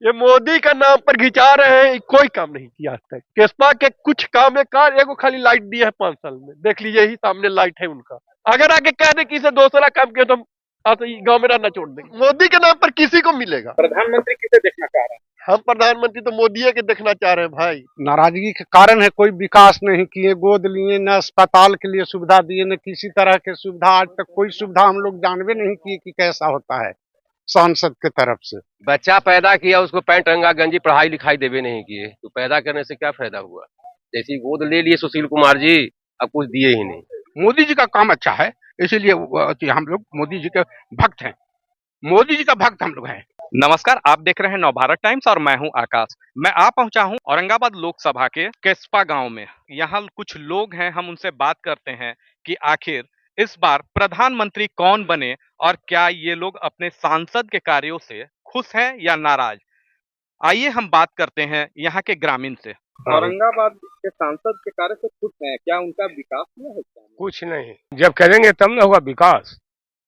ये मोदी का नाम पर घिचा रहे हैं, कोई काम नहीं किया आज तक। केसपा के कुछ काम है, कार एगो खाली लाइट दिया है 5 साल में, देख लीजिए, यही सामने लाइट है उनका। अगर आगे कह दे कि इसे दूसरा काम किया तो हम आज गाँव में रहना छोड़ देंगे। मोदी के नाम पर किसी को मिलेगा। प्रधानमंत्री किसे देखना चाह रहे हैं? हम प्रधानमंत्री तो मोदी के देखना चाह रहे हैं भाई। नाराजगी के कारण है, कोई विकास नहीं किए, गोद लिए, न अस्पताल के लिए सुविधा दिए, न किसी तरह की सुविधा। आज तक कोई सुविधा हम लोग जानवे नहीं किए कि कैसा होता है सांसद के तरफ से। बच्चा पैदा किया, उसको पैंट रंगा गंजी पढ़ाई लिखाई देवे नहीं किए, तो पैदा करने से क्या फायदा हुआ? जैसी गोद ले लिए सुशील कुमार जी, अब कुछ दिए ही नहीं। मोदी जी का काम अच्छा है, इसीलिए हम लोग मोदी जी के भक्त हैं। मोदी जी का भक्त हम लोग हैं। नमस्कार, आप देख रहे हैं नवभारत टाइम्स और मैं हूं आकाश। मैं आ पहुंचा हूं औरंगाबाद लोकसभा के केस्पा गांव में। यहां कुछ लोग हैं, हम उनसे बात करते हैं कि आखिर इस बार प्रधानमंत्री कौन बने और क्या ये लोग अपने सांसद के कार्यों से खुश हैं या नाराज। आइए हम बात करते हैं यहाँ के ग्रामीण से। औरंगाबाद के सांसद के कार्य से खुश हैं, क्या उनका विकास हुआ है? कुछ नहीं, जब करेंगे तब ना होगा विकास।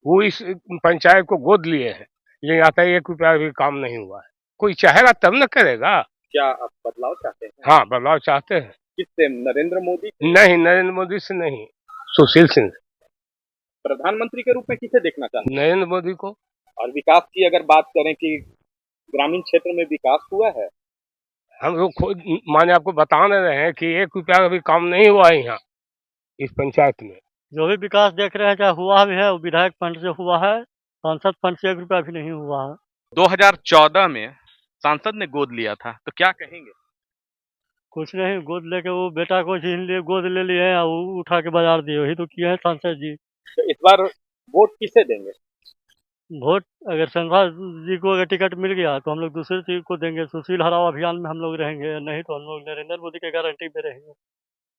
वो इस पंचायत को गोद लिए हैं, लेकिन आता है 1 रुपया भी काम नहीं हुआ है। कोई चाहेगा तब न करेगा। क्या आप बदलाव चाहते हैं? हाँ, बदलाव चाहते हैं। किससे? नरेंद्र मोदी? नहीं, नरेंद्र मोदी से नहीं, सुशील सिंह। प्रधानमंत्री के रूप में किसे देखना चाहते हैं? नरेंद्र मोदी को। और विकास की अगर बात करें कि ग्रामीण क्षेत्र में विकास हुआ है, हम लोग खुद माने आपको बता रहे हैं कि 1 रुपया का भी काम नहीं हुआ है यहाँ इस पंचायत में। जो भी विकास देख रहे हैं, चाहे हुआ भी है, वो विधायक फंड से हुआ है, सांसद फंड से 1 रुपया भी नहीं हुआ है। 2014 में सांसद ने गोद लिया था, तो क्या कहेंगे? कुछ नहीं, गोद लेके वो बेटा को छीन लिए, गोद ले लिए हैं और वो उठा के बाजार दिए, वही तो किए हैं सांसद जी। तो इस बार वोट किसे देंगे? वोट अगर संसद जी को अगर टिकट मिल गया तो हम लोग दूसरे चीज को देंगे। सुशील हराओ अभियान में हम लोग रहेंगे, नहीं तो हम लोग नरेंद्र मोदी के गारंटी पे रहेंगे।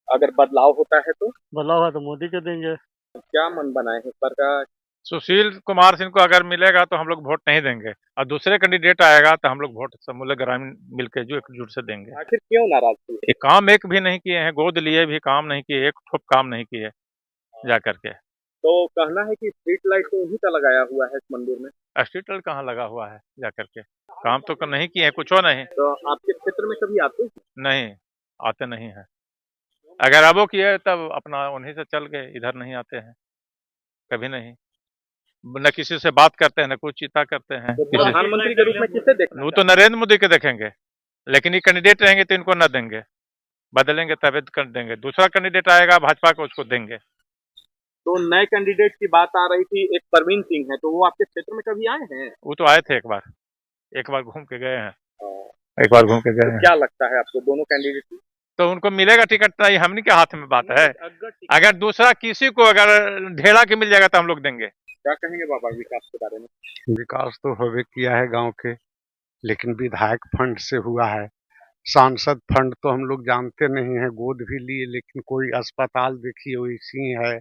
अगर बदलाव होता है तो बदलाव है तो मोदी के देंगे। क्या मन बनाए हैं पर का? सुशील कुमार सिंह को अगर मिलेगा तो हम लोग वोट नहीं देंगे, और दूसरे कैंडिडेट आएगा तो हम लोग वोट समूले ग्रामीण मिलकर जो एकजुट से देंगे। आखिर क्यों नाराज हुए? ये काम एक भी नहीं किए हैं, गोद लिए भी काम नहीं किए, एक ठोप काम नहीं किए जा करके। तो कहना है कि स्ट्रीट लाइट तो उन्हीं का लगाया हुआ है इस मंदिर में। स्ट्रीट लाइट कहाँ लगा हुआ है जा करके? काम तो नहीं किए हैं, कुछ नहीं। तो आपके क्षेत्र में कभी आते हैं? नहीं, आते नहीं है। अगर अब वो किए तब अपना उन्हीं से चल गए, इधर नहीं आते हैं कभी नहीं। न किसी से बात करते हैं, न कुछ चिंता करते हैं। तो प्रधानमंत्री के रूप में किसे देखना? वो तो नरेंद्र मोदी के देखेंगे, लेकिन ये कैंडिडेट रहेंगे तो इनको न देंगे, बदलेंगे तभी कर देंगे। दूसरा कैंडिडेट आएगा भाजपा को, उसको देंगे। तो नए कैंडिडेट की बात आ रही थी, एक परवीन सिंह है, तो वो आपके क्षेत्र में कभी आए हैं? वो तो आए थे एक बार घूम के गए हैं, एक बार घूम के गए हैं। क्या लगता है आपको दोनों कैंडिडेट की? तो उनको मिलेगा टिकट, नहीं हमनी के हाथ में बात है। अगर दूसरा किसी को अगर ढेला के मिल जाएगा तो हम लोग देंगे। क्या कहेंगे बाबा विकास के बारे में? विकास तो होवे किया है गांव के, लेकिन विधायक फंड से हुआ है। सांसद फंड तो हम लोग जानते नहीं है, गोद भी लिए, लेकिन कोई अस्पताल देखिए वैसी है,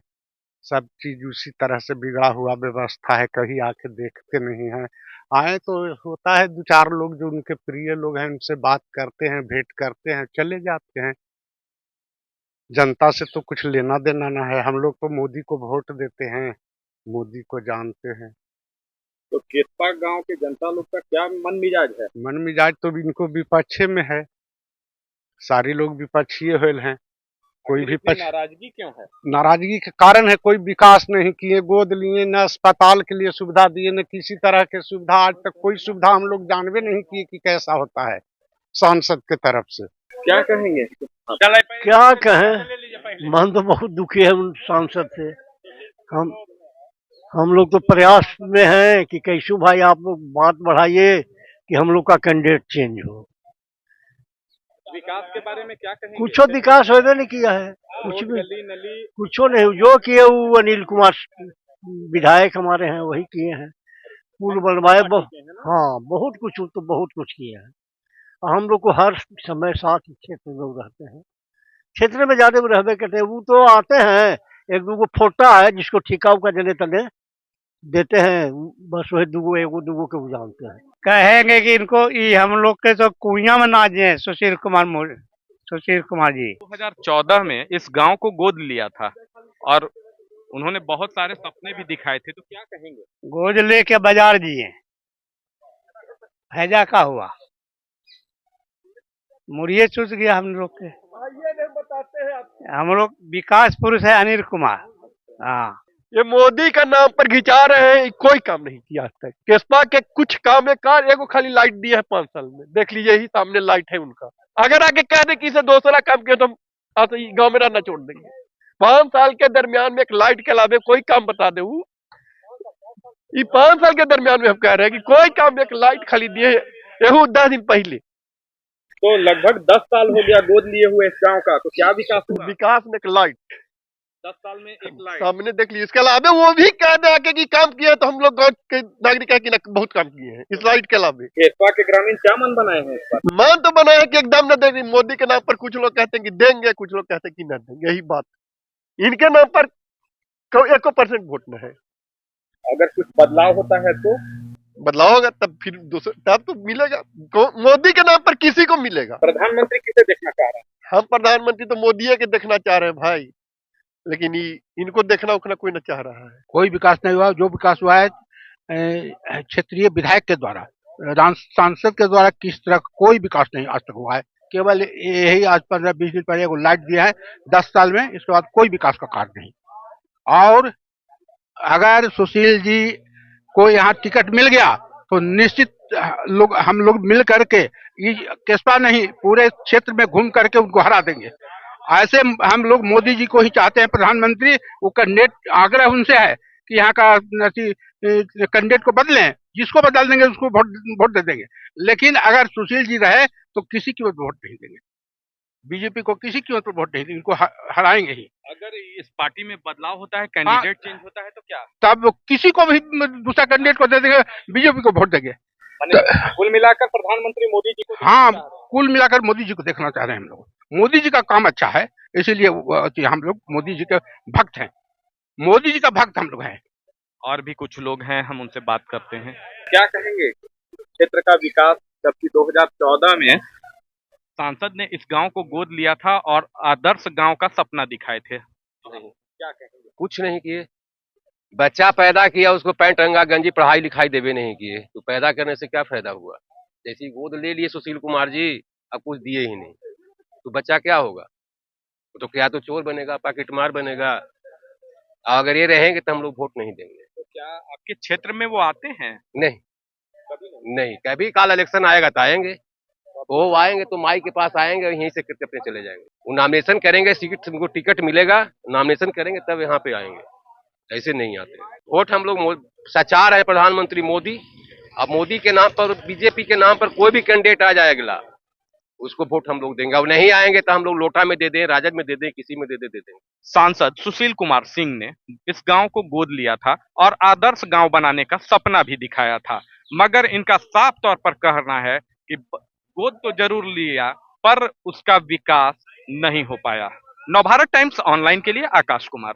सब चीज उसी तरह से बिगड़ा हुआ व्यवस्था है, कहीं आके देखते नहीं है। आए तो होता है 2-4 लोग जो उनके प्रिय लोग हैं, उनसे बात करते हैं, भेंट करते हैं, चले जाते हैं। जनता से तो कुछ लेना देना ना है। हम लोग तो मोदी को वोट देते हैं, मोदी को जानते हैं। तो केसपा गांव के जनता लोग का क्या मन मिजाज है? मन मिजाज तो इनको विपक्षे में है, सारे लोग विपक्षीय हुए हैं। कोई भी नाराजगी क्यों है? नाराजगी के कारण है, कोई विकास नहीं किए, गोद लिए, न अस्पताल के लिए सुविधा दिए, न किसी तरह के सुविधा। आज तक कोई सुविधा हम लोग जानवे नहीं किए कि कैसा होता है सांसद के तरफ से। क्या कहेंगे? क्या कहें, मन तो बहुत दुखी है उन सांसद से। हम लोग तो प्रयास में हैं कि कैसू भाई आप लोग बात बढ़ाइए कि हम लोग का कैंडिडेट चेंज हो। विकास के बारे में क्या कहेंगे? कुछ विकास होगा नहीं किया है, कुछ भी नली कुछ नहीं। जो किए वो अनिल कुमार विधायक हमारे हैं, वही किए हैं। पुल बनवाए, हाँ बहुत कुछ, तो बहुत कुछ किए हैं। हम लोग को हर समय साथ क्षेत्र में रहते हैं, क्षेत्र में ज्यादा रहबे करते हैं। वो तो आते हैं, एक दूगो फोटा है जिसको ठिका उका जने तने देते हैं, बस वही दूगो एगो दूगो के वो जानते हैं। कहेंगे कि इनको हम लोग के तो कुइयां में नाजे सुशील कुमार जी। 2014 में इस गांव को गोद लिया था और उन्होंने बहुत सारे सपने भी दिखाए थे, तो क्या कहेंगे? गोद लेके बाजार दिए, हैजा का हुआ। मुड़िए चूस गया हम लोग के। आइए नहीं बताते हैं आप। हम लोग विकास पुरुष है अनिल कुमार। हाँ, ये मोदी का नाम पर घिचा रहे हैं, कोई काम नहीं किया आज तक। केसपा के कुछ काम है कार, एगो खाली लाइट दिया है 5 साल में, देख लीजिए यही सामने लाइट है उनका। अगर आके कह दे कि इसे दूसरा काम किया तो हम आज गाँव में रहना छोड़ देंगे। 5 साल के दरमियान में एक लाइट के अलावे कोई काम बता दे वो। ये 5 साल के दरमियान में हम कह रहे हैं कि कोई काम, एक लाइट खाली दिए एहू 10 दिन पहले। तो लगभग 10 साल हो गया गोद लिए हुए इस गांव का, तो क्या विकास हुआ? विकास में एक लाइट 10 साल में एक लाइट। सामने देख लीजिए। इसके अलावा वो भी कह दे आके कि काम किया है, तो हम लोग गाँव के नागरिक है कि ना बहुत काम किए हैं इस लाइट के अलावा। केसपा के ग्रामीण क्या मन बनाए हैं इस बार? मान तो बना है कि एकदम न देंगे। मोदी के नाम पर कुछ लोग कहते हैं कि देंगे, कुछ लोग कहते हैं कि न देंगे। यही बात, इनके नाम पर 1% वोट न है। अगर कुछ बदलाव होता है तो बदलाव होगा तब फिर तब तो मिलेगा। मोदी के नाम पर किसी को मिलेगा। प्रधानमंत्री किसे देखना चाह रहे हैं? हम प्रधानमंत्री तो मोदी के देखना चाह रहे हैं भाई, लेकिन इनको देखना उखना कोई न चाह रहा है। कोई विकास नहीं हुआ। जो विकास हुआ है क्षेत्रीय विधायक के द्वारा, सांसद के द्वारा किस तरह का कोई विकास नहीं आज तक हुआ है। केवल यही आज 15-20 दिन पहले वो लाइट दिया है 10 साल में, इसके बाद कोई विकास का कार्य नहीं। और अगर सुशील जी को यहाँ टिकट मिल गया तो निश्चित हम लोग मिल करके केसपा नहीं पूरे क्षेत्र में घूम करके उनको हरा देंगे। ऐसे हम लोग मोदी जी को ही चाहते हैं प्रधानमंत्री। वो कैंडिडेट आग्रह उनसे है कि यहाँ का कैंडिडेट को बदलें, जिसको बदल देंगे उसको वोट दे देंगे। लेकिन अगर सुशील जी रहे तो किसी की वोट नहीं देंगे, बीजेपी को किसी की वोट नहीं देंगे, इनको हराएंगे ही। अगर इस पार्टी में बदलाव होता है, कैंडिडेट चेंज होता है तो क्या? तब किसी को भी दूसरा कैंडिडेट को दे देंगे, बीजेपी को वोट देंगे। कुल मिलाकर प्रधानमंत्री मोदी जी को हाँ, कुल मिलाकर मोदी जी को देखना चाह रहे हैं हम लोग। मोदी जी का काम अच्छा है, इसीलिए हम लोग मोदी जी के भक्त हैं। मोदी जी का भक्त हम लोग हैं। और भी कुछ लोग हैं, हम उनसे बात करते हैं। क्या कहेंगे क्षेत्र का विकास, जबकि 2014 में सांसद ने इस गांव को गोद लिया था और आदर्श गांव का सपना दिखाए थे? नहीं, क्या कहेंगे? कुछ नहीं किए। बच्चा पैदा किया, उसको पैंट रंगा गंजी पढ़ाई लिखाई देवे नहीं किए, तो पैदा करने से क्या फायदा हुआ? जैसी गोद ले लिए सुशील कुमार जी, अब कुछ दिए ही नहीं, तो बच्चा क्या होगा? तो क्या तो चोर बनेगा, पॉकेटमार बनेगा। अगर ये रहेंगे तो हम लोग वोट नहीं देंगे। तो क्या आपके क्षेत्र में वो आते हैं? नहीं, नहीं, कभी काल इलेक्शन आएगा तो आएंगे। वो आएंगे तो माई के पास आएंगे, यहीं से करके अपने चले जाएंगे। वो नॉमिनेशन करेंगे, सीट उनको टिकट मिलेगा, नॉमिनेशन करेंगे तब यहाँ पे आएंगे, ऐसे नहीं आते। वोट हम लोग सचार है प्रधानमंत्री मोदी। अब मोदी के नाम पर, बीजेपी के नाम पर कोई भी कैंडिडेट आ जाए अगला, उसको वोट हम लोग देंगे। अब नहीं आएंगे तो हम लोग लोटा में दे दें, राजद में दे दें, किसी में दे देंगे। सांसद सुशील कुमार सिंह ने इस गांव को गोद लिया था और आदर्श गांव बनाने का सपना भी दिखाया था, मगर इनका साफ तौर पर कहना है कि गोद तो जरूर लिया पर उसका विकास नहीं हो पाया। नवभारत टाइम्स ऑनलाइन के लिए आकाश कुमार।